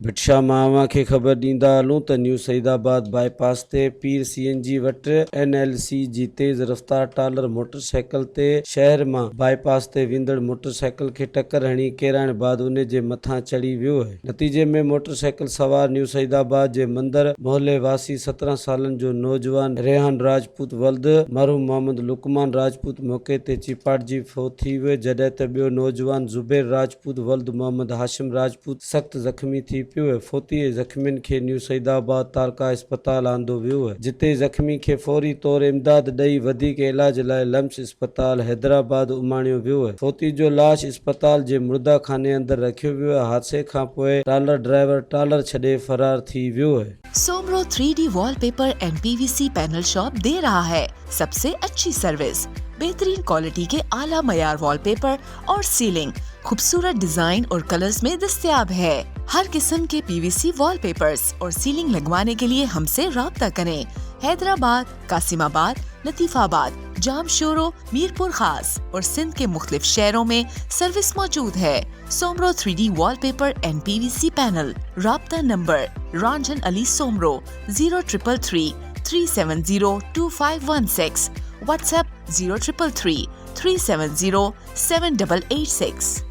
भिटशा मावा खे ख़बर ॾींदा हलूं त न्यू सईदाबाद बाईपास ते पीर CNG वटि NLC जी तेज़ रफ़्तार टालर मोटरसाइकिल ते शहर मां बाईपास ते वेंदड़ मोटरसाइकिल खे टक्कर हणी किरण बाद उन जे मथां चढ़ी वियो आहे। नतीजे में मोटरसाइकिल सवार न्यू सईदाबाद जे मंदर मोहल्ले वासी 17 सालनि जो नौजवान रेहान राजपूत वल्द मरहूम मोहम्मद लुकमान राजपूत मौके ते चिपाड़जी फ़ौत थी वियो, जॾहिं त ॿियो नौजवान ज़ुबैर राजपूत वल्द मोहम्मद हाशिम राजपूत सख़्त ज़ख़्मी थी पियो आहे। फ़ौतीअ ज़ख़्मियुनि खे न्यू सईदाबाद तालका इस्पताल आंदो वियो आहे, जिते ज़ख़्मी खे फौरी तौर इमदाद ॾेई वधीक इलाज लाइ लम्स इस्पताल हैदराबाद उमाणियो वियो आहे। फ़ौती जो लाश इस्पताल जे मुर्दा खाने अंदर रखियो वियो आहे। हादसे खां पोइ टालर ड्राइवर टालर छॾे फरार थी वियो आहे। Soomro 3D wallpaper and PVC panel shop दे रहा है सबसे अच्छी सर्विस, बेहतरीन क्वालिटी के आला मयार वॉलपेपर और सीलिंग खूबसूरत डिजाइन और कलर्स में दस्तयाब है। हर किस्म के PVC वॉलपेपर्स और सीलिंग लगवाने के लिए हमसे राब्ता करें। हैदराबाद, कासिमाबाद, लतीफाबाद, जामशोरो, मीरपुर खास और सिंध के मुख्तलिफ शहरों में सर्विस मौजूद है। Soomro 3D wallpaper and PVC panel. राब्ता नंबर रंजन अली सोमरो 0333 370 2516, व्हाट्सएप 0333 370 7886।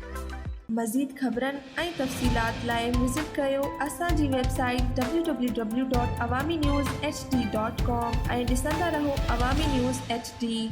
मज़ीद ख़बरनि ऐं तफ़सीलात लाइ विज़िट कयो असांजी वेबसाइट www.awamiNewsHD.com ऐं ॾिसंदा रहो अवामी न्यूज़ HD।